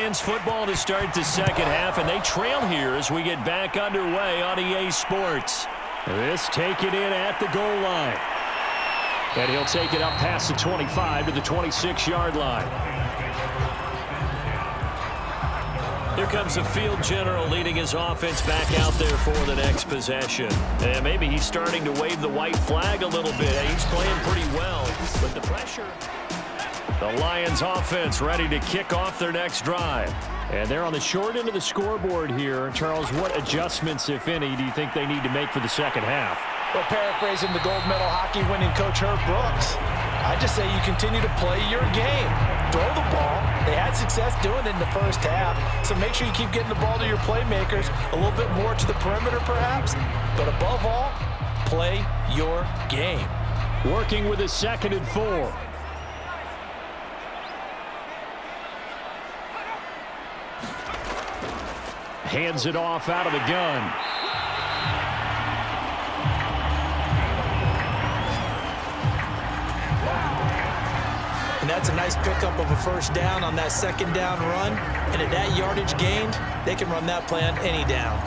Lions football to start the second half, and they trail here as we get back underway on EA Sports. This taken in at the goal line. And he'll take it up past the 25 to the 26-yard line. Here comes the field general leading his offense back out there for the next possession. And maybe he's starting to wave the white flag a little bit. He's playing pretty well, but the pressure. The Lions offense ready to kick off their next drive. And they're on the short end of the scoreboard here. Charles, what adjustments, if any, do you think they need to make for the second half? Well, paraphrasing the gold medal hockey winning coach Herb Brooks, I just say you continue to play your game. Throw the ball. They had success doing it in the first half, so make sure you keep getting the ball to your playmakers, a little bit more to the perimeter perhaps, but above all, play your game. Working with a 2nd and 4. Hands it off out of the gun. And that's a nice pickup of a first down on that second down run. And at that yardage gained, they can run that play on any down.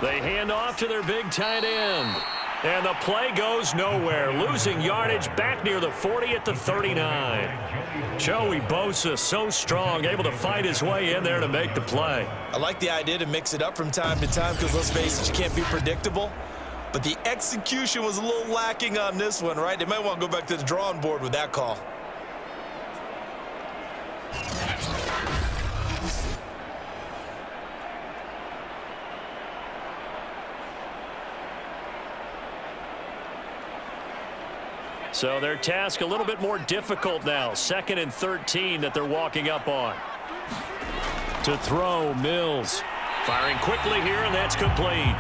They hand off to their big tight end. And the play goes nowhere. Losing yardage back near the 40 at the 39. Joey Bosa, so strong, able to fight his way in there to make the play. I like the idea to mix it up from time to time because, let's face it, you can't be predictable. But the execution was a little lacking on this one, right? They might want to go back to the drawing board with that call. So their task a little bit more difficult now. 2nd and 13 that they're walking up on. To throw, Mills. Firing quickly here, and that's complete.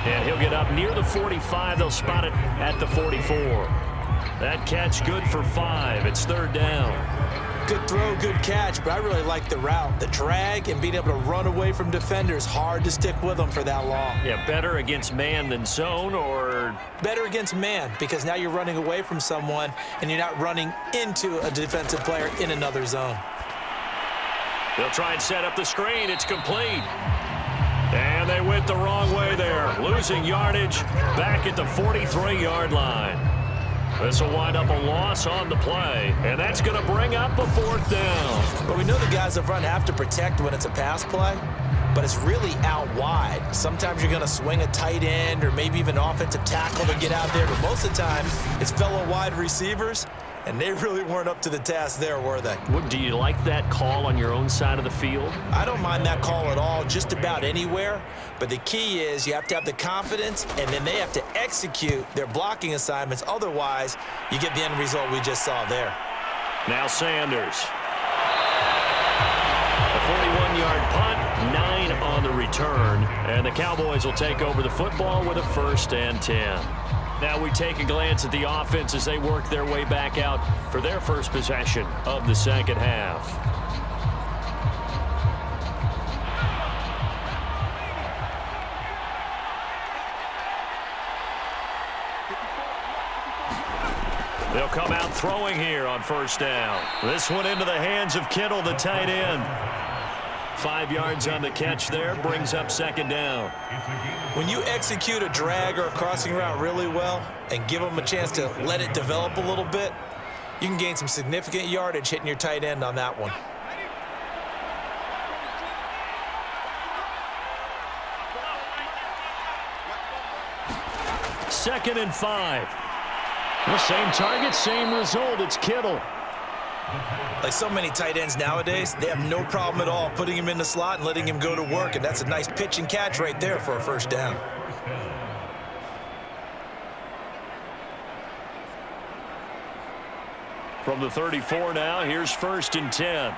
And he'll get up near the 45. They'll spot it at the 44. That catch good for 5. It's 3rd down. Good throw, good catch, but I really like the route. The drag and being able to run away from defenders. Hard to stick with them for that long. Yeah, better against man than zone, or? Better against man, because now you're running away from someone and you're not running into a defensive player in another zone. They'll try and set up the screen. It's complete. And they went the wrong way there. Losing yardage back at the 43-yard line. This will wind up a loss on the play, and that's going to bring up a 4th down. But we know the guys up front have to protect when it's a pass play, but it's really out wide. Sometimes you're going to swing a tight end or maybe even an offensive tackle to get out there, but most of the time it's fellow wide receivers, and they really weren't up to the task there, were they? Do you like that call on your own side of the field? I don't mind that call at all, just about anywhere. But the key is you have to have the confidence, and then they have to execute their blocking assignments. Otherwise, you get the end result we just saw there. Now Sanders. A 41-yard punt, 9 on the return. And the Cowboys will take over the football with a 1st and 10. Now we take a glance at the offense as they work their way back out for their first possession of the second half. They'll come out throwing here on 1st down. This one into the hands of Kittle, the tight end. 5 yards on the catch there, brings up 2nd down. When you execute a drag or a crossing route really well and give them a chance to let it develop a little bit, you can gain some significant yardage hitting your tight end on that one. Second and 5. The same target, same result. It's Kittle. Like so many tight ends nowadays, they have no problem at all putting him in the slot and letting him go to work, and that's a nice pitch and catch right there for a 1st down. From the 34 now, here's 1st and 10.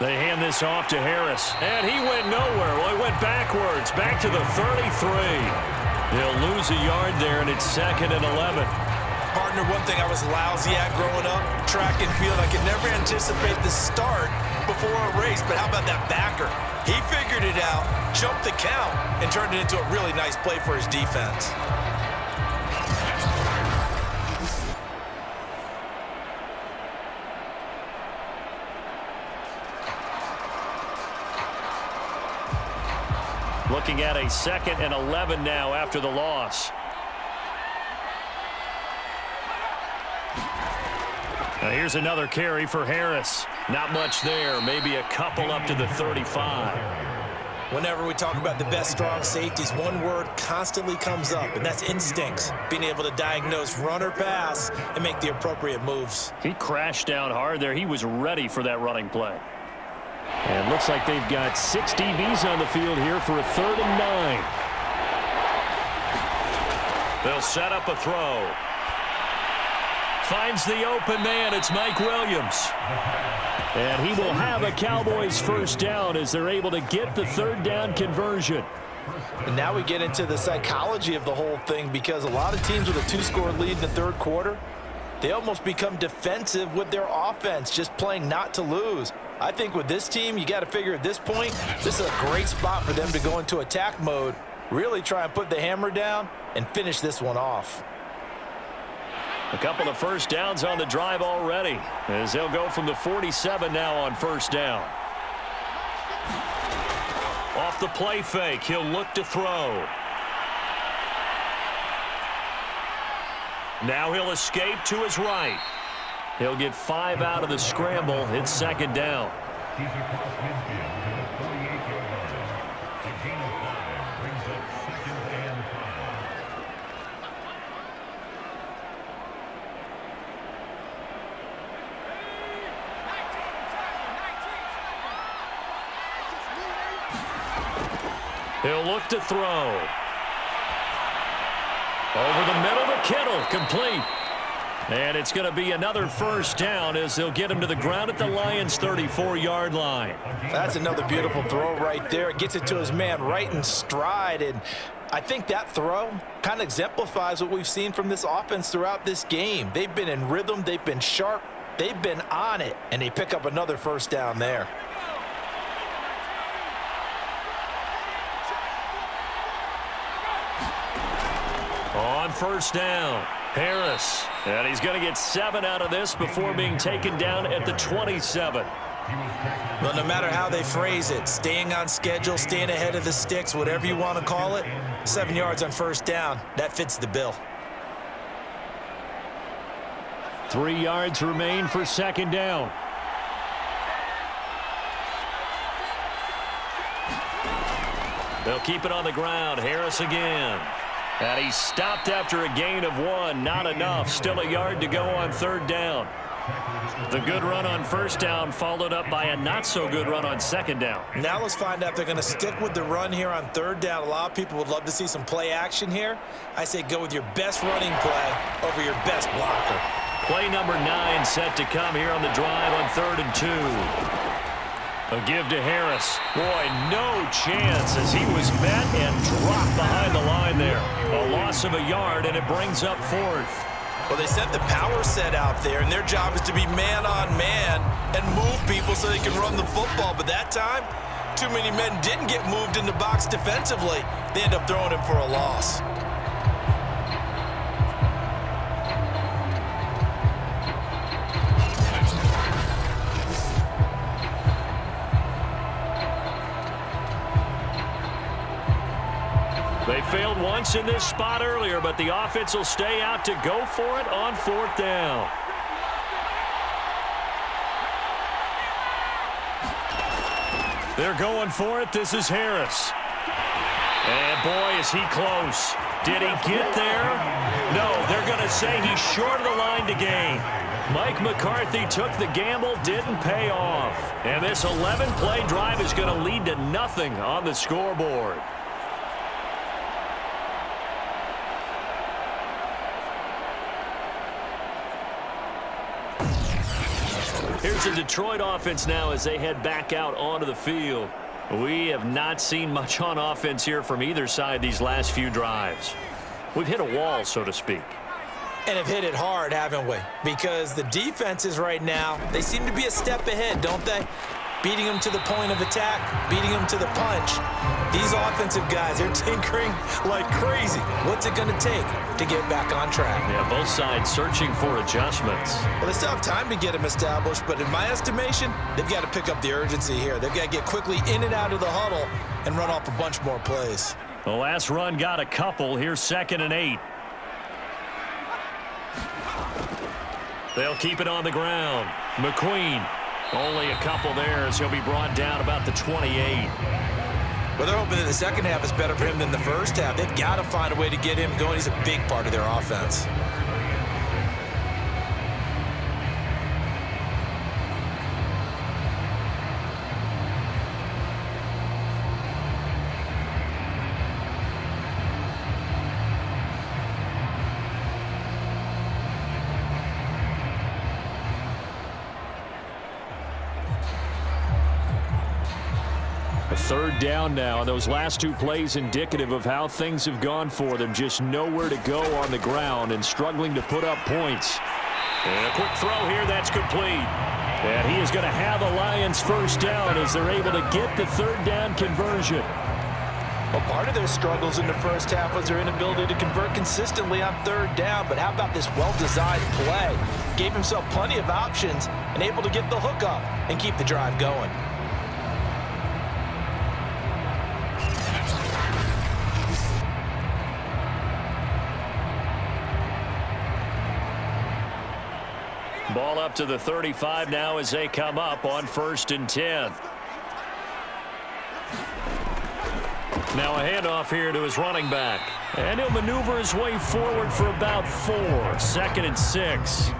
They hand this off to Harris, and he went nowhere. Well, he went backwards, back to the 33. They'll lose a yard there, and it's 2nd and 11. Partner, one thing I was lousy at growing up, track and field, I could never anticipate the start before a race, but how about that backer? He figured it out, jumped the count, and turned it into a really nice play for his defense. Looking at a 2nd and 11 now after the loss. Now here's another carry for Harris. Not much there, maybe a couple up to the 35. Whenever we talk about the best strong safeties, one word constantly comes up, and that's instincts. Being able to diagnose run or pass and make the appropriate moves. He crashed down hard there. He was ready for that running play. And looks like they've got 6 DBs on the field here for a 3rd and 9. They'll set up a throw. Finds the open man. It's Mike Williams. And he will have a Cowboys first down as they're able to get the 3rd down conversion. And now we get into the psychology of the whole thing, because a lot of teams with a 2-score lead in the 3rd quarter, they almost become defensive with their offense, just playing not to lose. I think with this team, you got to figure at this point, this is a great spot for them to go into attack mode, really try and put the hammer down and finish this one off. A couple of first downs on the drive already, as they'll go from the 47 now on first down. Off the play fake, he'll look to throw. Now he'll escape to his right. He'll get 5 out of the scramble. It's 2nd down. He'll look to throw. Over the middle to Kittle, complete. And it's going to be another first down as they'll get him to the ground at the Lions' 34-yard line. That's another beautiful throw right there. It gets it to his man right in stride. And I think that throw kind of exemplifies what we've seen from this offense throughout this game. They've been in rhythm. They've been sharp. They've been on it. And they pick up another first down there. On first down, Harris. And he's going to get 7 out of this before being taken down at the 27. Well, no matter how they phrase it, staying on schedule, staying ahead of the sticks, whatever you want to call it, 7 yards on first down, that fits the bill. 3 yards remain for 2nd down. They'll keep it on the ground. Harris again. And he's stopped after a gain of 1. Not enough. Still a yard to go on 3rd down. The good run on first down followed up by a not-so-good run on 2nd down. Now let's find out if they're going to stick with the run here on 3rd down. A lot of people would love to see some play action here. I say go with your best running play over your best blocker. Play number 9 set to come here on the drive on 3rd and 2. A give to Harris. Boy, no chance as he was met and dropped behind the line there. A loss of a yard, and it brings up 4th. Well, they sent the power set out there, and their job is to be man-on-man and move people so they can run the football. But that time, too many men didn't get moved in the box defensively. They end up throwing him for a loss. They failed once in this spot earlier, but the offense will stay out to go for it on 4th down. They're going for it. This is Harris. And boy, is he close. Did he get there? No, they're going to say he's short of the line to gain. Mike McCarthy took the gamble, didn't pay off. And this 11-play drive is going to lead to nothing on the scoreboard. Here's It's a Detroit offense now as they head back out onto the field. We have not seen much on offense here from either side these last few drives. We've hit a wall, so to speak. And have hit it hard, haven't we? Because the defenses right now, they seem to be a step ahead, don't they? Beating them to the point of attack, beating them to the punch. These offensive guys, they're tinkering like crazy. What's it going to take to get back on track? Yeah, both sides searching for adjustments. Well, they still have time to get them established, but in my estimation, they've got to pick up the urgency here. They've got to get quickly in and out of the huddle and run off a bunch more plays. The last run got a couple. Here's 2nd and 8. They'll keep it on the ground. McQueen, only a couple there as he'll be brought down about the 28. Well, they're hoping that the second half is better for him than the first half. They've got to find a way to get him going. He's a big part of their offense. A 3rd down now, and those last 2 plays indicative of how things have gone for them. Just nowhere to go on the ground and struggling to put up points. And a quick throw here, that's complete. And he is going to have the Lions first down as they're able to get the 3rd down conversion. Well, part of their struggles in the first half was their inability to convert consistently on 3rd down. But how about this well-designed play? Gave himself plenty of options and able to get the hook up and keep the drive going. Ball up to the 35 now as they come up on 1st and 10. Now a handoff here to his running back. And he'll maneuver his way forward for about 4. 2nd and 6.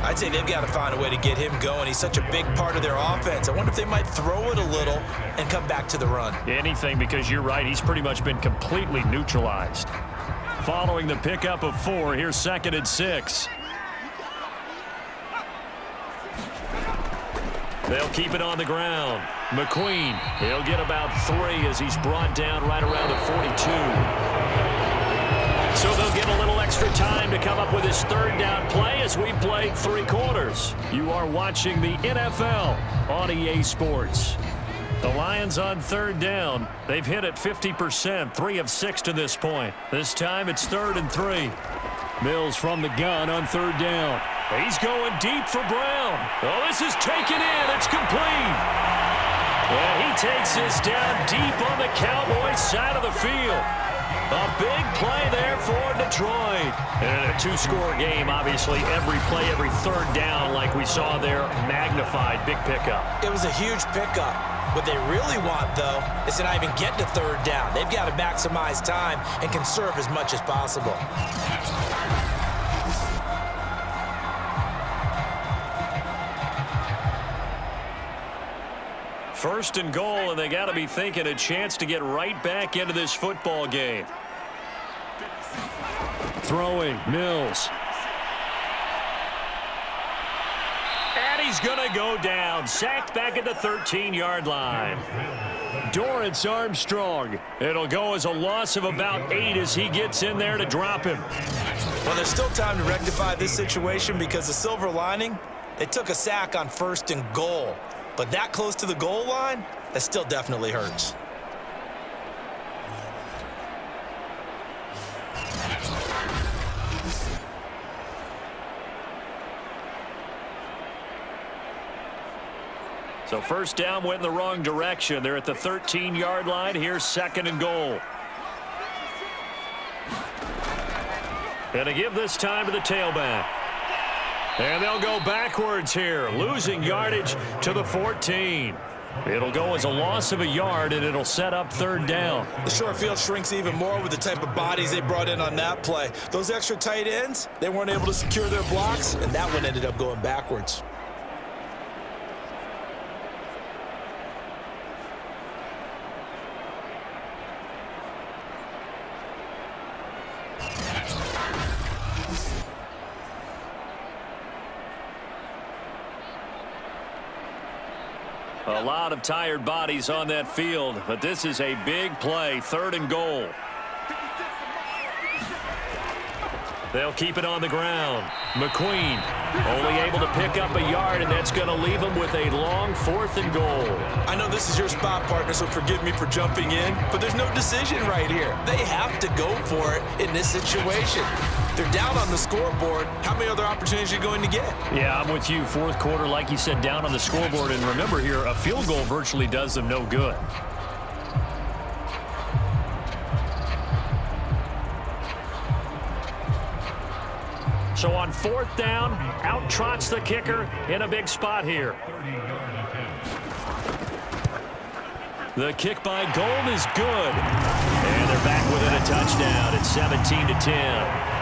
I'd say they've got to find a way to get him going. He's such a big part of their offense. I wonder if they might throw it a little and come back to the run. Anything, because you're right. He's pretty much been completely neutralized. Following the pickup of 4, here's 2nd and 6. They'll keep it on the ground. McQueen, he'll get about 3 as he's brought down right around the 42. So they'll get a little extra time to come up with his 3rd down play as we played 3 quarters. You are watching the NFL on EA Sports. The Lions on 3rd down. They've hit it 50%, 3 of 6 to this point. This time it's 3rd and 3. Mills from the gun on 3rd down. He's going deep for Brown. Oh, this is taken in. It's complete. And he takes this down deep on the Cowboys side of the field. A big play there for Detroit. And in a 2-score game, obviously, every play, every 3rd down, like we saw there, magnified. Big pickup. It was a huge pickup. What they really want, though, is to not even get to 3rd down. They've got to maximize time and conserve as much as possible. First and goal, and they got to be thinking a chance to get right back into this football game. Throwing, Mills. And he's going to go down. Sacked back at the 13-yard line. Dorrance Armstrong. It'll go as a loss of about 8 as he gets in there to drop him. Well, there's still time to rectify this situation because the silver lining, they took a sack on 1st and goal. But that close to the goal line, that still definitely hurts. So 1st down went in the wrong direction. They're at the 13-yard line. Here's 2nd and goal. And to give this time to the tailback. And they'll go backwards here, losing yardage to the 14. It'll go as a loss of a yard, and it'll set up 3rd down. The short field shrinks even more with the type of bodies they brought in on that play. Those extra tight ends, they weren't able to secure their blocks, and that one ended up going backwards. A lot of tired bodies on that field, but this is a big play, 3rd and goal. They'll keep it on the ground. McQueen only able to pick up a yard, and that's going to leave them with a long 4th and goal. I know this is your spot, partner, so forgive me for jumping in, but there's no decision right here. They have to go for it in this situation. They're down on the scoreboard. How many other opportunities are you going to get? Yeah, I'm with you. 4th quarter, like you said, down on the scoreboard. And remember here, a field goal virtually does them no good. So on 4th down, out trots the kicker in a big spot here. The kick by Gold is good. And they're back within a touchdown. It's 17-10.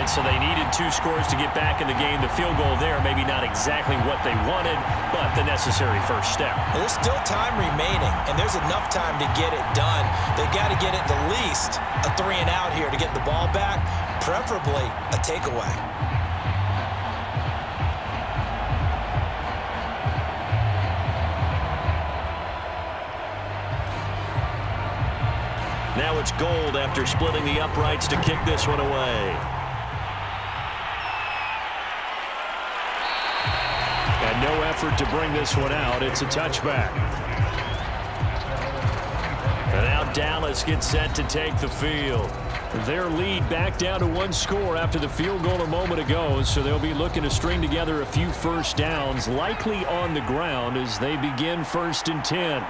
So they needed 2 scores to get back in the game. The field goal there, maybe not exactly what they wanted, but the necessary first step. There's still time remaining, and there's enough time to get it done. They got to get at the least a 3 and out here to get the ball back, preferably a takeaway. Now it's Gold after splitting the uprights to kick this one away. And no effort to bring this one out. It's a touchback. And now Dallas gets set to take the field. Their lead back down to 1 score after the field goal a moment ago, so they'll be looking to string together a few first downs, likely on the ground as they begin 1st and 10.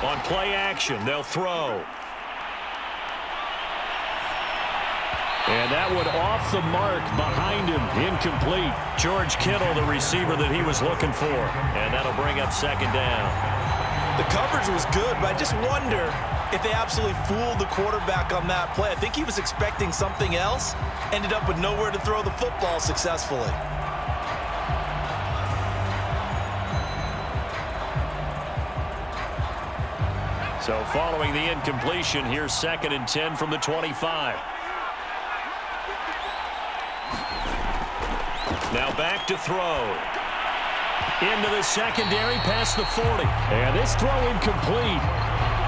On play action, they'll throw. And that one off the mark behind him, incomplete. George Kittle, the receiver that he was looking for. And that'll bring up 2nd down. The coverage was good, but I just wonder if they absolutely fooled the quarterback on that play. I think he was expecting something else, ended up with nowhere to throw the football successfully. So following the incompletion, here's 2nd and 10 from the 25. Now back to throw. Into the secondary, past the 40. And this throw incomplete.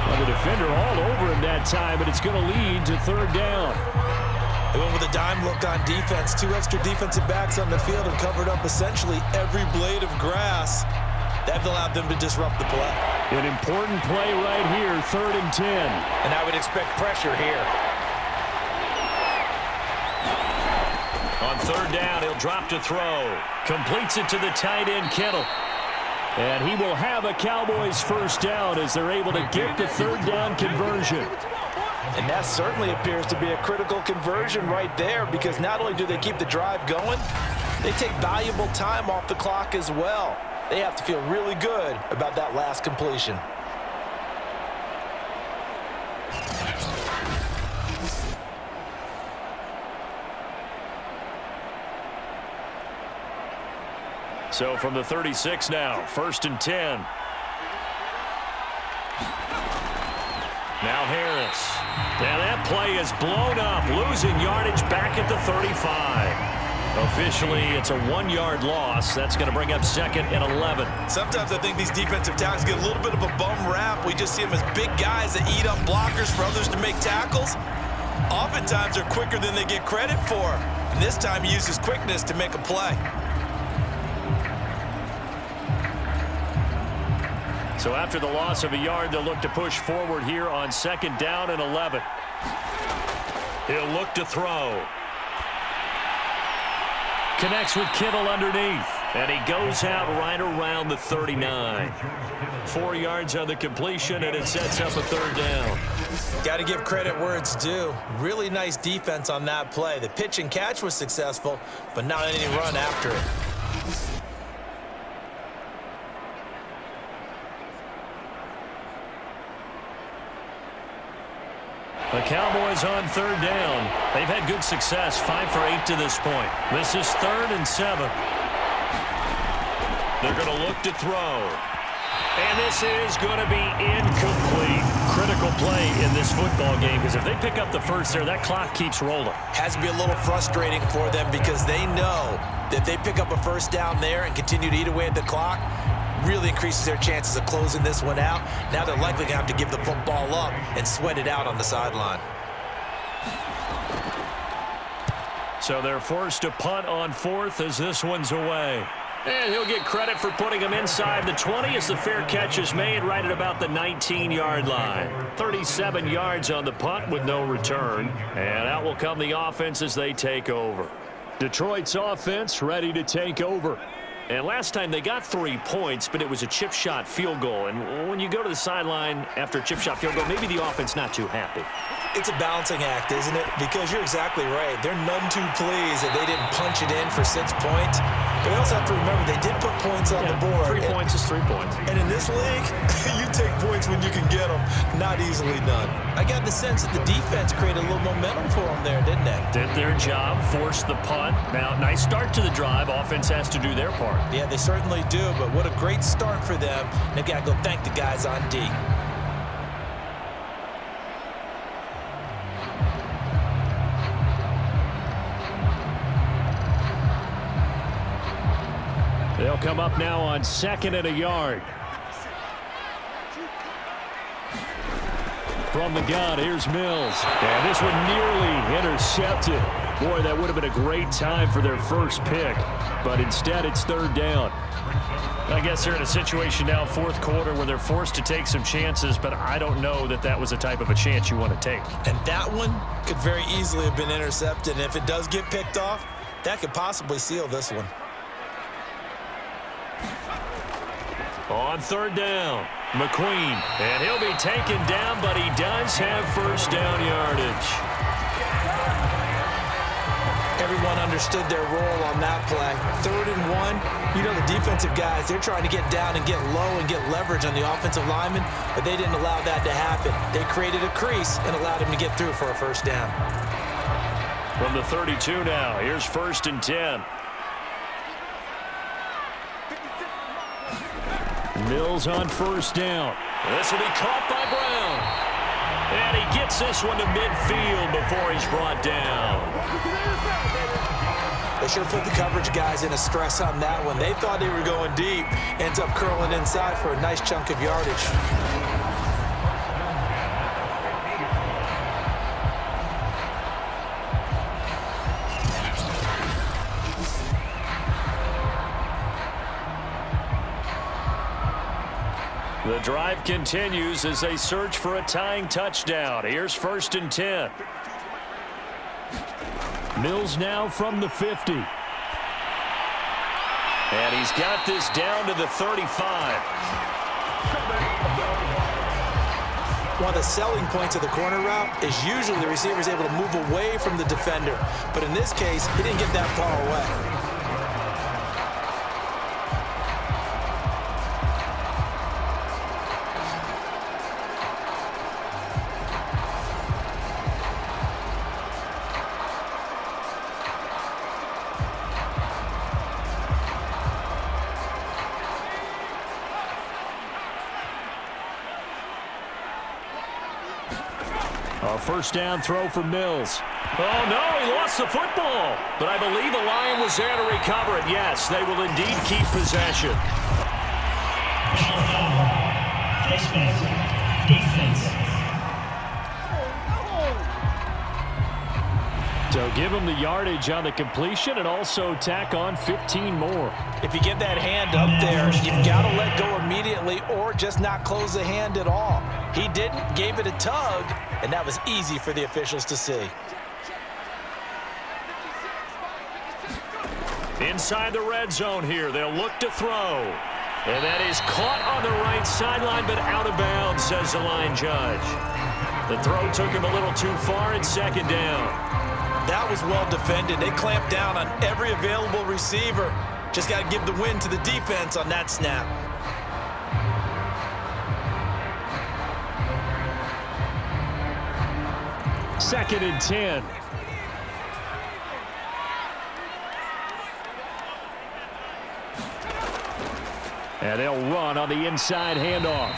Well, the defender all over him that time, but it's going to lead to 3rd down. They went with a dime look on defense. 2 extra defensive backs on the field and covered up essentially every blade of grass. That allowed them to disrupt the play. An important play right here, 3rd and 10. And I would expect pressure here. On 3rd down, he'll drop to throw. Completes it to the tight end, Kittle. And he will have a Cowboys 1st down as they're able to get the 3rd down conversion. And that certainly appears to be a critical conversion right there, because not only do they keep the drive going, they take valuable time off the clock as well. They have to feel really good about that last completion. So from the 36 now, 1st and 10. Now Harris. Now that play is blown up, losing yardage back at the 35. Officially, it's a 1-yard loss. That's going to bring up 2nd and 11. Sometimes I think these defensive tackles get a little bit of a bum rap. We just see them as big guys that eat up blockers for others to make tackles. Oftentimes, they're quicker than they get credit for. And this time, he uses quickness to make a play. So after the loss of a yard, they'll look to push forward here on 2nd down and 11. He'll look to throw. Connects with Kittle underneath. And he goes out right around the 39. 4 yards on the completion, and it sets up a 3rd down. Got to give credit where it's due. Really nice defense on that play. The pitch and catch was successful, but not any run after it. The Cowboys on 3rd down. They've had good success, 5 for 8 to this point. This is 3rd and 7. They're going to look to throw. And this is going to be incomplete. Critical play in this football game, because if they pick up the first there, that clock keeps rolling. Has to be a little frustrating for them because they know that if they pick up a first down there and continue to eat away at the clock, really increases their chances of closing this one out. Now they're likely going to have to give the football up and sweat it out on the sideline. So they're forced to punt on fourth as this one's away. And he'll get credit for putting him inside the 20 as the fair catch is made right at about the 19-yard line. 37 yards on the punt with no return. And out will come the offense as they take over. Detroit's offense ready to take over. And last time they got 3 points, but it was a chip shot field goal. And when you go to the sideline after a chip shot field goal, maybe the offense not too happy. It's a balancing act, isn't it? Because you're exactly right. They're none too pleased that they didn't punch it in for 6 points. But they also have to remember they did put points on the board. 3 points is 3 points. And in this league, you take points when you can get them. Not easily done. I got the sense that the defense created a little momentum for them there, didn't they? Did their job, forced the punt. Now, nice start to the drive. Offense has to do their part. Yeah, they certainly do, but what a great start for them. They've got to go thank the guys on D. They'll come up now on 2nd and a yard. From the gun, here's Mills. And this one nearly intercepted. Boy, that would have been a great time for their first pick. But instead, it's 3rd down. I guess they're in a situation now, 4th quarter, where they're forced to take some chances, but I don't know that that was the type of a chance you want to take. And that one could very easily have been intercepted. And if it does get picked off, that could possibly seal this one. On 3rd down, McQueen. And he'll be taken down, but he does have first down yardage. Everyone understood their role on that play. 3rd and 1. You know, the defensive guys, they're trying to get down and get low and get leverage on the offensive lineman, but they didn't allow that to happen. They created a crease and allowed him to get through for a first down. From the 32 now, here's 1st and 10. Mills on 1st down. This will be caught by Brown. And he gets this one to midfield before he's brought down. They should have put the coverage guys in a stress on that one. They thought they were going deep. Ends up curling inside for a nice chunk of yardage. The drive continues as they search for a tying touchdown. Here's 1st and 10. Mills now from the 50. And he's got this down to the 35. One of the selling points of the corner route is usually the receiver is able to move away from the defender. But in this case, he didn't get that far away. A first down throw for Mills. Oh, no, he lost the football. But I believe the Lion was there to recover it. Yes, they will indeed keep possession. Defense. So give him the yardage on the completion and also tack on 15 more. If you get that hand up there, you've got to let go immediately or just not close the hand at all. He didn't, gave it a tug, and that was easy for the officials to see. Inside the red zone here, they'll look to throw. And that is caught on the right sideline, but out of bounds, says the line judge. The throw took him a little too far at 2nd down. That was well defended. They clamped down on every available receiver. Just got to give the win to the defense on that snap. Second and 10. And they'll run on the inside handoff.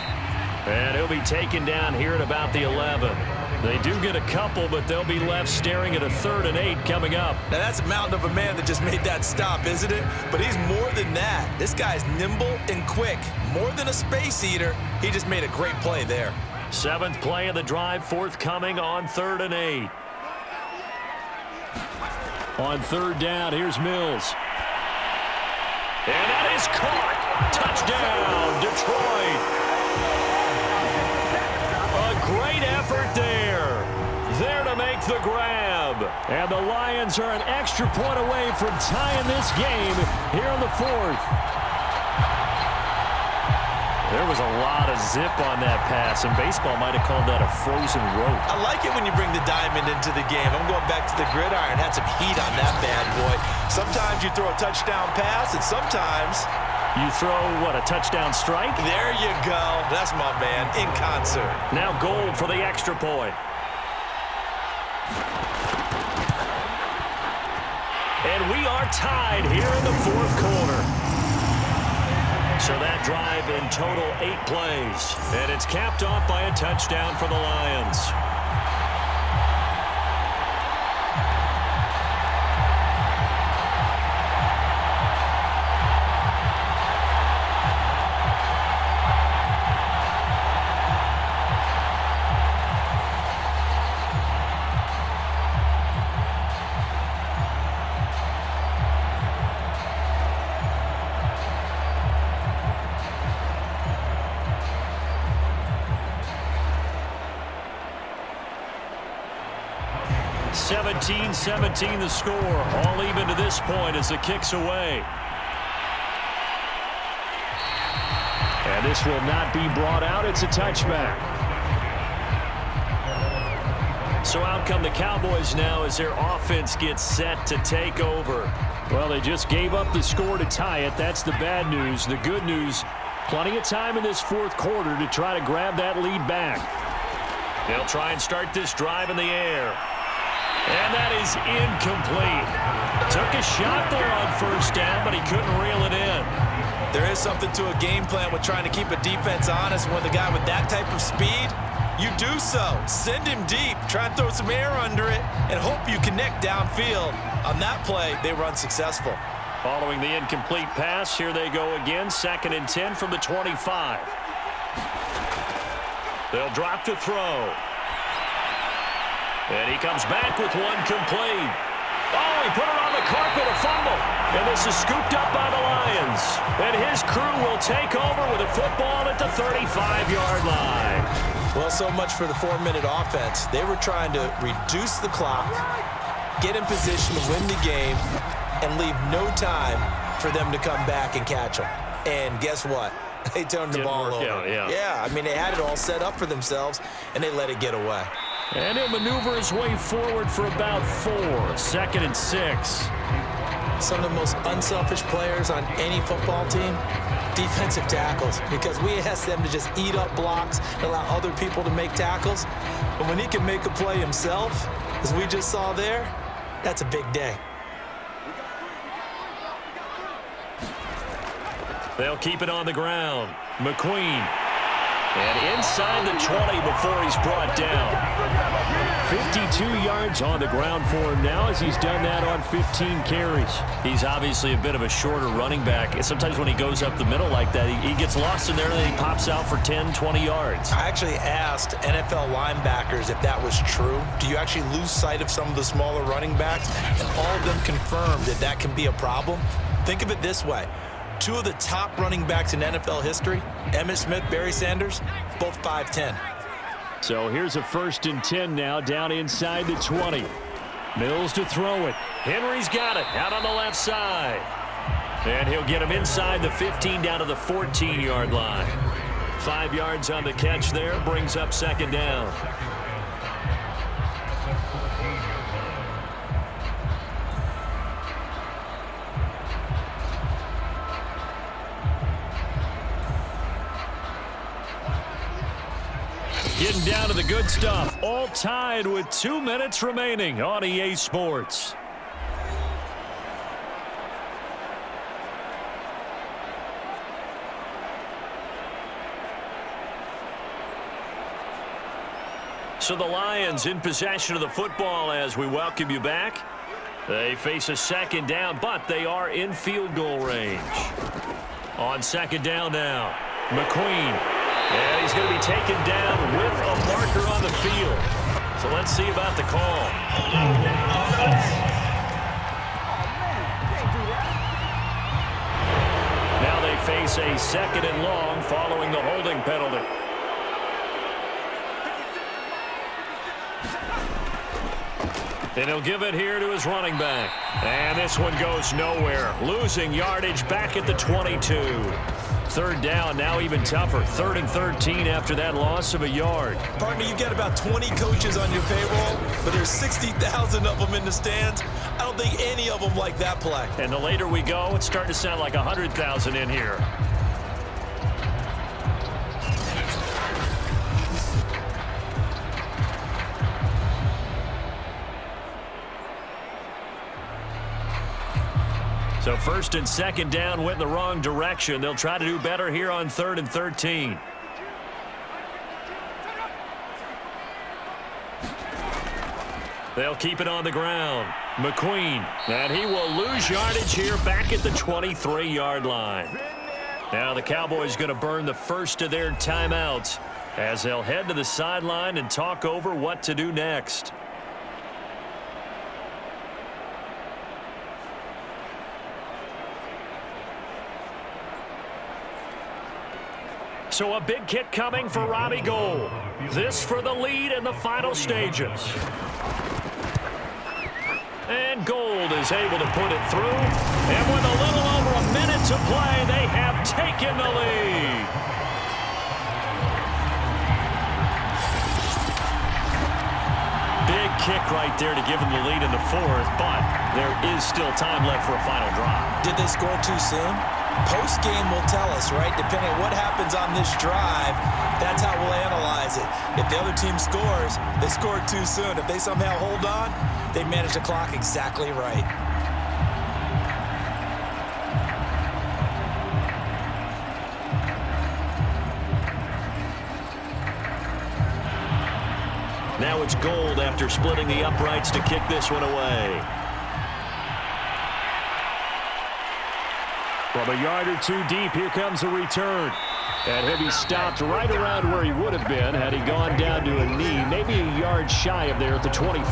And he'll be taken down here at about the 11. They do get a couple, but they'll be left staring at a 3rd and 8 coming up. Now, that's a mountain of a man that just made that stop, isn't it? But he's more than that. This guy's nimble and quick. More than a space eater. He just made a great play there. 7th play of the drive forthcoming on 3rd and 8. On 3rd down, here's Mills. And that is caught. Touchdown, Detroit. A great effort there. There to make the grab. And the Lions are an extra point away from tying this game here in the 4th. There was a lot of zip on that pass, and baseball might have called that a frozen rope. I like it when you bring the diamond into the game. I'm going back to the gridiron. Had some heat on that bad boy. Sometimes you throw a touchdown pass, and sometimes you throw, what, a touchdown strike? There you go. That's my man, in concert. Now Gold for the extra point. And we are tied here in the 4th quarter. So that drive in total 8 plays. And it's capped off by a touchdown for the Lions. (17-17) the score. All even to this point as the kick's away. And this will not be brought out. It's a touchback. So out come the Cowboys now as their offense gets set to take over. Well, they just gave up the score to tie it. That's the bad news. The good news, plenty of time in this 4th quarter to try to grab that lead back. They'll try and start this drive in the air. And that is incomplete. Took a shot there on 1st down, but he couldn't reel it in. There is something to a game plan with trying to keep a defense honest. When the guy with that type of speed, you do so. Send him deep. Try and throw some air under it and hope you connect downfield. On that play, they were unsuccessful. Following the incomplete pass, here they go again. 2nd and 10 from the 25. They'll drop to throw. And he comes back with one complete. Oh, he put it on the carpet, a fumble. And this is scooped up by the Lions. And his crew will take over with a football at the 35-yard line. Well, so much for the 4-minute offense. They were trying to reduce the clock, get in position to win the game, and leave no time for them to come back and catch them. And guess what? They turned the ball over. Yeah, I mean, they had it all set up for themselves, and they let it get away. And he'll maneuver his way forward for about 4. 2nd and 6. Some of the most unselfish players on any football team, defensive tackles, because we ask them to just eat up blocks and allow other people to make tackles. But when he can make a play himself, as we just saw there, that's a big day. They'll keep it on the ground. McQueen. And inside the 20 before he's brought down. 52 yards on the ground for him now as he's done that on 15 carries. He's obviously a bit of a shorter running back. And sometimes when he goes up the middle like that, he gets lost in there and then he pops out for 10, 20 yards. I actually asked NFL linebackers if that was true. Do you actually lose sight of some of the smaller running backs? And all of them confirmed that that can be a problem. Think of it this way. 2 of the top running backs in NFL history, Emmitt Smith, Barry Sanders, both 5'10". So here's a 1st and 10 now down inside the 20. Mills to throw it. Henry's got it out on the left side. And he'll get him inside the 15 down to the 14-yard line. 5 yards on the catch there, brings up 2nd down. Getting down to the good stuff. All tied with 2 minutes remaining on EA Sports. So the Lions in possession of the football as we welcome you back. They face a second down, but they are in field goal range. On second down now, McQueen. And he's going to be taken down with a marker on the field. So let's see about the call. Now they face a second and long following the holding penalty. And he'll give it here to his running back. And this one goes nowhere. Losing yardage back at the 22. Third down, now even tougher. 3rd and 13 after that loss of a yard. Partner, you get about 20 coaches on your payroll, but there's 60,000 of them in the stands. I don't think any of them like that play. And the later we go, it's starting to sound like 100,000 in here. So 1st and 2nd down went in the wrong direction. They'll try to do better here on 3rd and 13. They'll keep it on the ground. McQueen, and he will lose yardage here back at the 23-yard line. Now the Cowboys going to burn the first of their timeouts as they'll head to the sideline and talk over what to do next. So a big kick coming for Robbie Gould. This for the lead in the final stages. And Gould is able to put it through. And with a little over a minute to play, they have taken the lead. Big kick right there to give them the lead in the 4th, but there is still time left for a final drive. Did they score too soon? Post-game will tell us, right? Depending on what happens on this drive, that's how we'll analyze it. If the other team scores, they scored too soon. If they somehow hold on, they manage the clock exactly right. Now it's Gould after splitting the uprights to kick this one away. From a yard or two deep, here comes a return. And he'll be stopped right around where he would have been had he gone down to a knee, maybe a yard shy of there at the 24.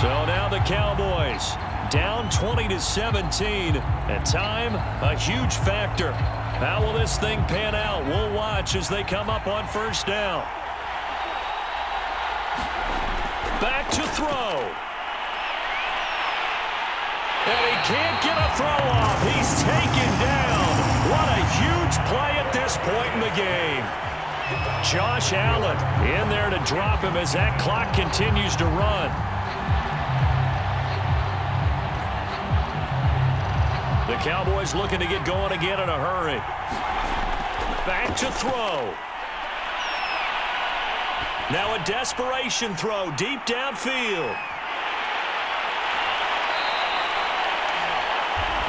So now the Cowboys down 20-17, and time a huge factor. How will this thing pan out? We'll watch as they come up on 1st down. Back to throw. And he can't get a throw off. He's taken down. What a huge play at this point in the game. Josh Allen in there to drop him as that clock continues to run. The Cowboys looking to get going again in a hurry. Back to throw. Now a desperation throw deep downfield.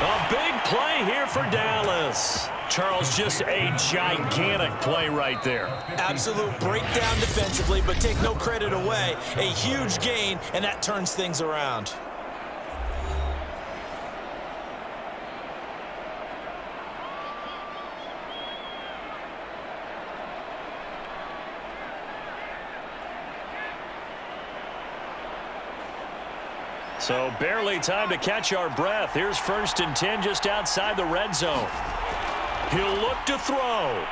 A big play here for Dallas. Charles, just a gigantic play right there. Absolute breakdown defensively, but take no credit away. A huge gain, and that turns things around. So barely time to catch our breath. Here's 1st and 10 just outside the red zone. He'll look to throw.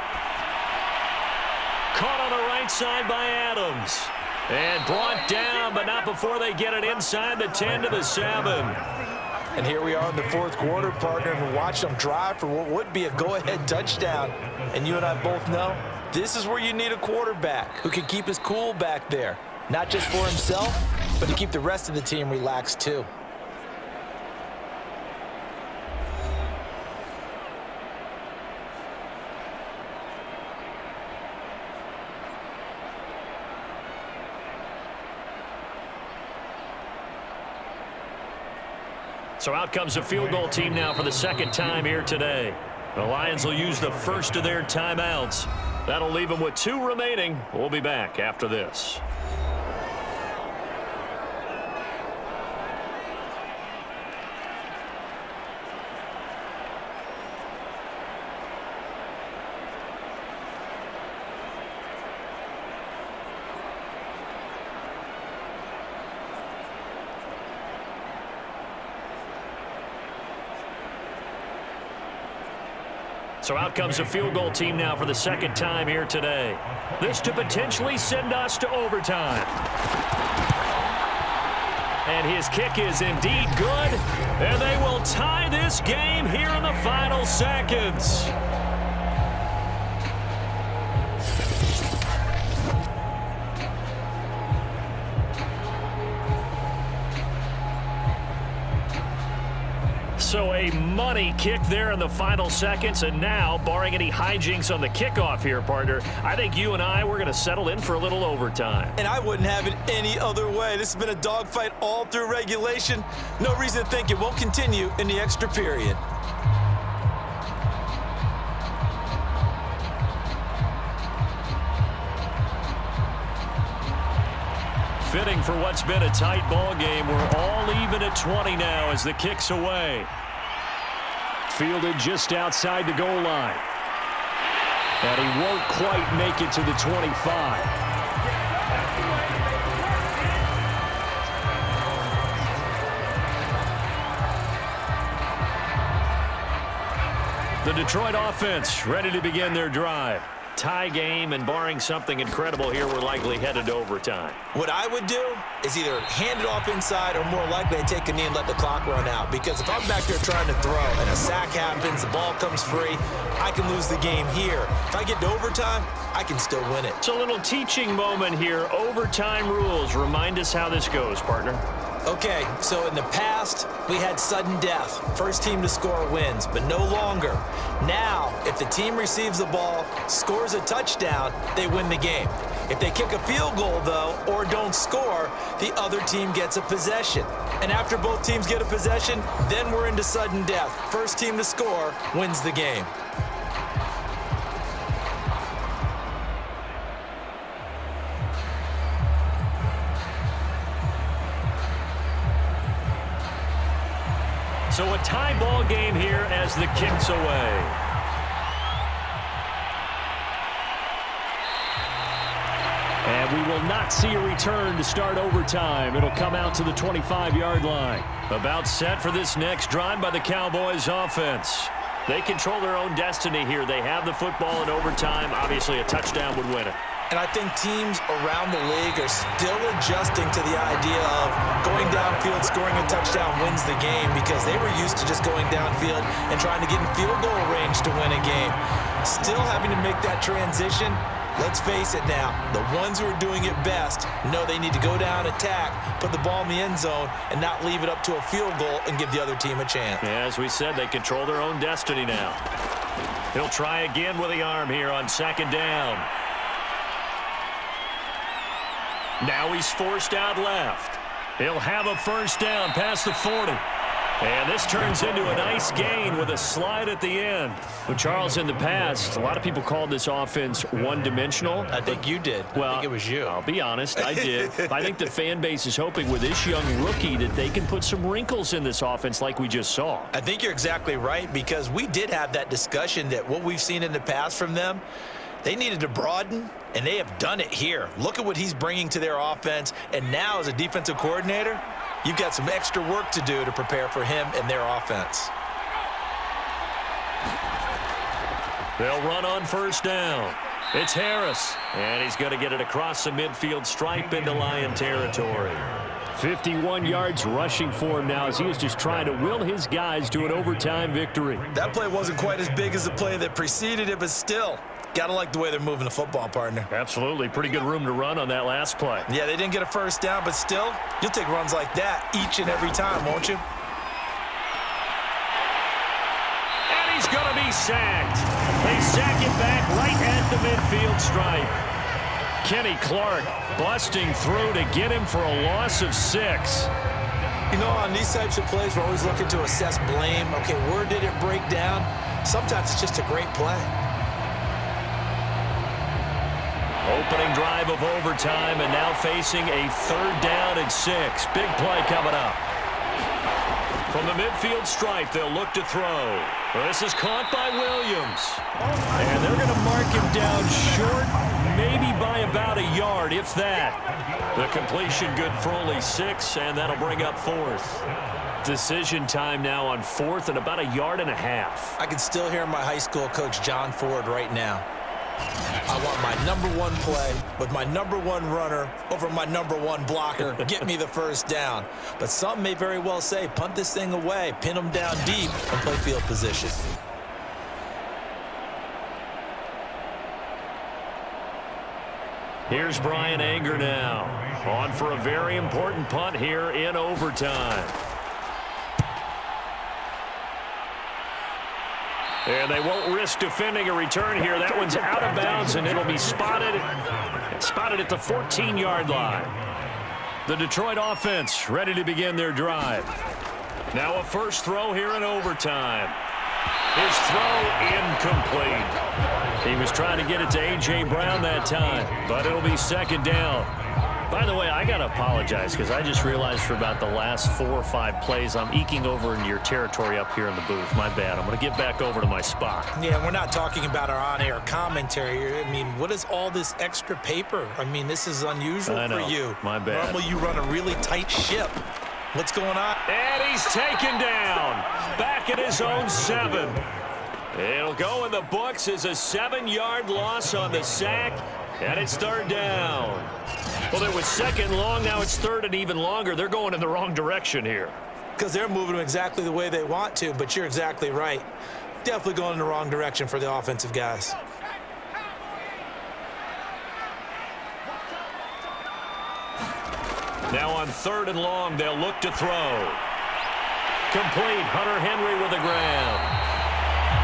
Caught on the right side by Adams. And brought down, but not before they get it inside the 10 to the 7. And here we are in the 4th quarter, partner, and watch them drive for what would be a go-ahead touchdown. And you and I both know this is where you need a quarterback who can keep his cool back there. Not just for himself, but to keep the rest of the team relaxed too. So out comes a field goal team now for the 2nd time here today. The Lions will use the first of their timeouts That'll leave him with 2 remaining. We'll be back after this. So out comes a field goal team now for the second time here today. This to potentially send us to overtime. And his kick is indeed good. And they will tie this game here in the final seconds. So a money kick there in the final seconds, and now, barring any hijinks on the kickoff here, partner, I think you and we're going to settle in for a little overtime. And I wouldn't have it any other way. This has been a dogfight all through regulation. No reason to think it won't continue in the extra period. Fitting for what's been a tight ball game. We're all even at 20 now as the kick's away. Fielded just outside the goal line. And he won't quite make it to the 25. The Detroit offense ready to begin their drive. Tie game, and barring something incredible here, we're likely headed to overtime. What I would do is either hand it off inside or more likely I take a knee and let the clock run out. Because if I'm back there trying to throw and a sack happens, the ball comes free, I can lose the game here. If I get to overtime, I can still win it. It's a little teaching moment here. Overtime rules. Remind us how this goes, partner. Okay, so in the past, we had sudden death. First team to score wins, but no longer. Now, if the team receives the ball, scores a touchdown, they win the game. If they kick a field goal, though, or don't score, the other team gets a possession. And after both teams get a possession, then we're into sudden death. First team to score wins the game. So a tie ball game here as the kick's away. And we will not see a return to start overtime. It'll come out to the 25-yard line. About set for this next drive by the Cowboys offense. They control their own destiny here. They have the football in overtime. Obviously, a touchdown would win it. And I think teams around the league are still adjusting to the idea of going downfield, scoring a touchdown wins the game, because they were used to just going downfield and trying to get in field goal range to win a game. Still having to make that transition. Let's face it now, the ones who are doing it best know they need to go down, attack, put the ball in the end zone, and not leave it up to a field goal and give the other team a chance. Yeah, as we said, they control their own destiny now. He'll try again with the arm here on second down. Now he's forced out left. He'll have a first down past the 40. And this turns into a nice gain with a slide at the end. Well, Charles, in the past, a lot of people called this offense one-dimensional. I think you did. Well, I think it was you. I'll be honest, I did. I think the fan base is hoping with this young rookie that they can put some wrinkles in this offense like we just saw. I think you're exactly right, because we did have that discussion that what we've seen in the past from them, they needed to broaden, and they have done it here. Look at what he's bringing to their offense, and now as a defensive coordinator, you've got some extra work to do to prepare for him and their offense. They'll run on first down. It's Harris, and he's going to get it across the midfield stripe into Lion territory. 51 yards rushing for him now as he is just trying to will his guys to an overtime victory. That play wasn't quite as big as the play that preceded it, but still, gotta like the way they're moving the football, partner. Absolutely. Pretty good room to run on that last play. Yeah, they didn't get a first down, but still, you'll take runs like that each and every time, won't you? And he's going to be sacked. They sack it back right at the midfield stripe. Kenny Clark busting through to get him for a loss of 6. You know, on these types of plays, we're always looking to assess blame. Okay, where did it break down? Sometimes it's just a great play. opening drive of overtime, and now facing a 3rd down and 6. Big play coming up. From the midfield stripe, they'll look to throw. This is caught by Williams. And they're going to mark him down short, maybe by about a yard, if that. The completion good for only 6, and that'll bring up 4th. Decision time now on 4th and about a yard and a half. I can still hear my high school coach, John Ford, right now. I want my #1 play with my #1 runner over my #1 blocker. Get me the 1st down. But some may very well say, punt this thing away, pin them down deep, and play field position. Here's Brian Anger now. On for a very important punt here in overtime. And they won't risk defending a return here. That one's out of bounds, and it'll be spotted at the 14-yard line. The Detroit offense ready to begin their drive. Now a first throw here in overtime. His throw incomplete. He was trying to get it to A.J. Brown that time, but it'll be 2nd down. By the way, I got to apologize because I just realized for about the last 4 or 5 plays, I'm eking over into your territory up here in the booth. My bad. I'm going to get back over to my spot. Yeah, we're not talking about our on-air commentary here. I mean, what is all this extra paper? I mean, this is unusual for you. My bad. Normally you run a really tight ship. What's going on? And he's taken down. Back at his own 7. It'll go in the books as a 7-yard loss on the sack, and it's 3rd down. Well, it was 2nd long. Now it's 3rd and even longer. They're going in the wrong direction here. Because they're moving exactly the way they want to, but you're exactly right. Definitely going in the wrong direction for the offensive guys. Now on 3rd and long, they'll look to throw. Complete. Hunter Henry with a grab.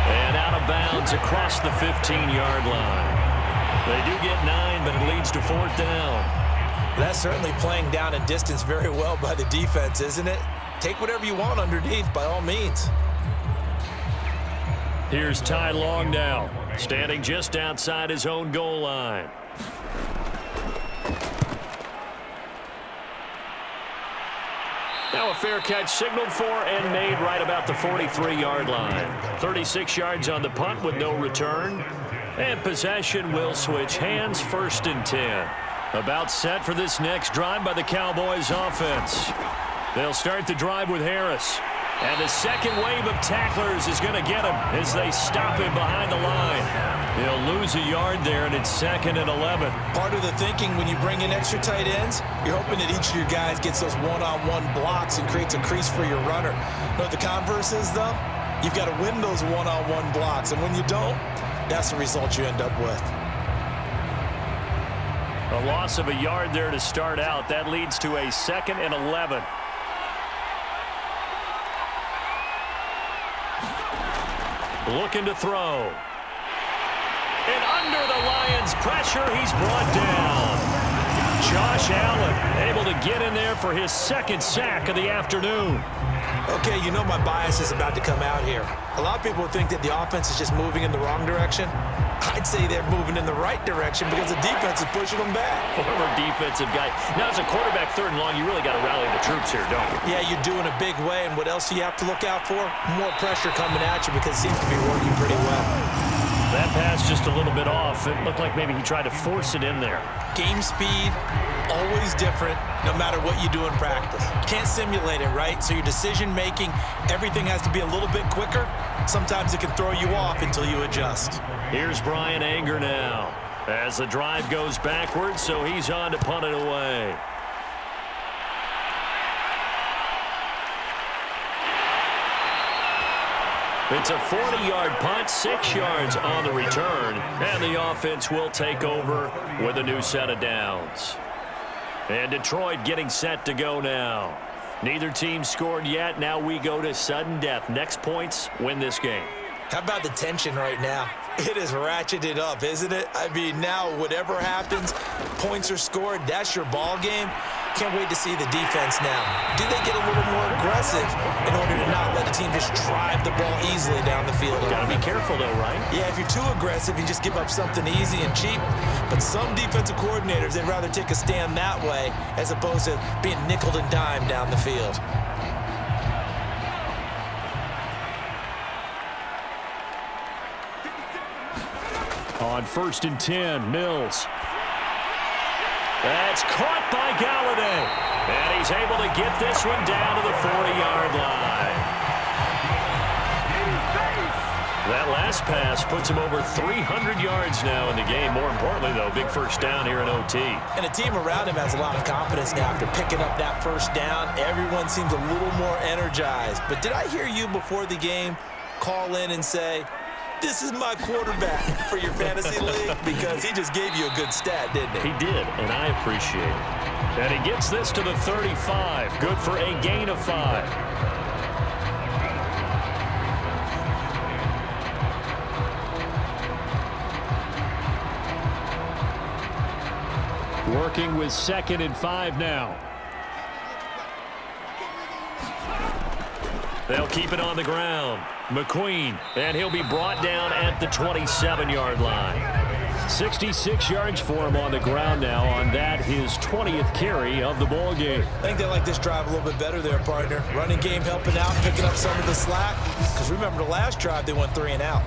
And out of bounds across the 15-yard line. They do get 9, but it leads to 4th down. That's certainly playing down and distance very well by the defense, isn't it? Take whatever you want underneath, by all means. Here's Ty Long now, standing just outside his own goal line. Now a fair catch signaled for and made right about the 43-yard line. 36 yards on the punt with no return. And possession will switch hands, 1st and 10. About set for this next drive by the Cowboys offense. They'll start the drive with Harris. And the second wave of tacklers is going to get him as they stop him behind the line. He'll lose a yard there, and it's 2nd and 11. Part of the thinking when you bring in extra tight ends, you're hoping that each of your guys gets those one-on-one blocks and creates a crease for your runner. You know what the converse is, though? You've got to win those one-on-one blocks, and when you don't, that's the result you end up with. A loss of a yard there to start out. That leads to a 2nd and 11. Looking to throw. And under the Lions' pressure, he's brought down. Josh Allen able to get in there for his 2nd sack of the afternoon. Okay, you know my bias is about to come out here. A lot of people think that the offense is just moving in the wrong direction. I'd say they're moving in the right direction because the defense is pushing them back. Former defensive guy. Now, as a quarterback 3rd and long, you really got to rally the troops here, don't you? Yeah, you do in a big way, and what else do you have to look out for? More pressure coming at you because it seems to be working pretty well. That pass just a little bit off. It looked like maybe he tried to force it in there. Game speed, always different, no matter what you do in practice. You can't simulate it, right? So your decision-making, everything has to be a little bit quicker. Sometimes it can throw you off until you adjust. Here's Brian Anger now as the drive goes backwards, so he's on to punt it away. It's a 40-yard punt, 6 yards on the return, and the offense will take over with a new set of downs. And Detroit getting set to go now. Neither team scored yet. Now we go to sudden death. Next points win this game. How about the tension right now? It is ratcheted up, isn't it? I mean, now whatever happens, points are scored, that's your ball game. can't wait to see the defense now. Do they get a little more aggressive in order to not let the team just drive the ball easily down the field? Got to be careful, though, right? Yeah, if you're too aggressive, you just give up something easy and cheap. But some defensive coordinators, they'd rather take a stand that way as opposed to being nickel and dime down the field. On 1st and 10, Mills. That's caught by Galladay. And he's able to get this one down to the 40-yard line. That last pass puts him over 300 yards now in the game. More importantly, though, big first down here in OT. And the team around him has a lot of confidence now after picking up that first down. Everyone seems a little more energized. But did I hear you before the game call in and say, this is my quarterback for your fantasy league? Because he just gave you a good stat, didn't he? He did, and I appreciate it. And he gets this to the 35. Good for a gain of 5. Working with 2nd and 5 now. They'll keep it on the ground. McQueen, and he'll be brought down at the 27-yard line. 66 yards for him on the ground now on that, his 20th carry of the ball game. I think they like this drive a little bit better there, partner. Running game helping out, picking up some of the slack. Because remember the last drive, they went 3 and out.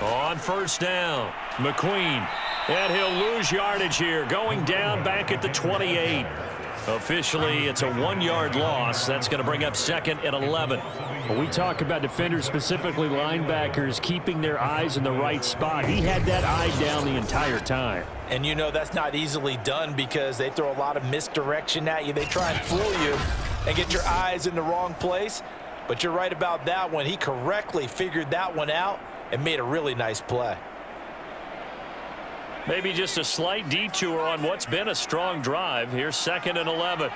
On 1st down, McQueen, and he'll lose yardage here, going down back at the 28. Officially, it's a 1-yard loss. That's going to bring up 2nd and 11. When we talk about defenders, specifically linebackers, keeping their eyes in the right spot, he had that eye down the entire time. And you know that's not easily done because they throw a lot of misdirection at you. They try and fool you and get your eyes in the wrong place. But you're right about that one. He correctly figured that one out and made a really nice play. Maybe just a slight detour on what's been a strong drive. Here's 2nd and 11.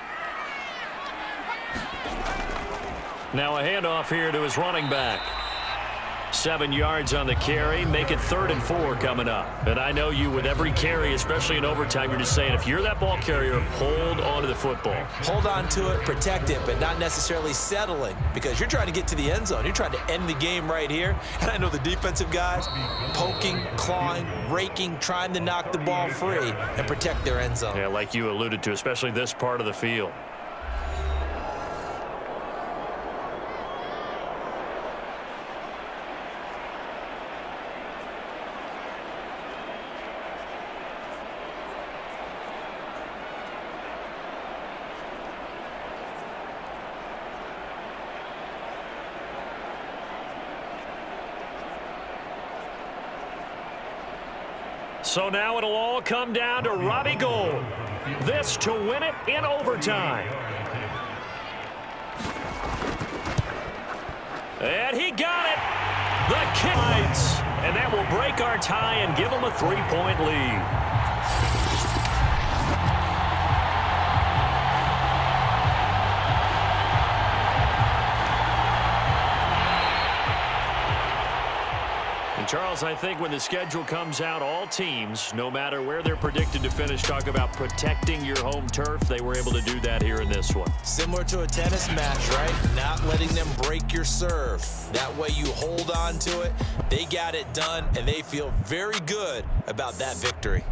Now a handoff here to his running back. 7 yards on the carry. Make it 3rd and 4 coming up. And I know you with every carry, especially in overtime, you're just saying if you're that ball carrier, hold on to the football. Hold on to it, protect it, but not necessarily settling because you're trying to get to the end zone. You're trying to end the game right here. And I know the defensive guys poking, clawing, raking, trying to knock the ball free and protect their end zone. Yeah, like you alluded to, especially this part of the field. So now it'll all come down to Robbie Gould. This to win it in overtime. And he got it. The kick. And that will break our tie and give them a 3-point lead. Charles, I think when the schedule comes out, all teams, no matter where they're predicted to finish, talk about protecting your home turf. They were able to do that here in this one. Similar to a tennis match, right? Not letting them break your serve. That way you hold on to it. They got it done, and they feel very good about that victory.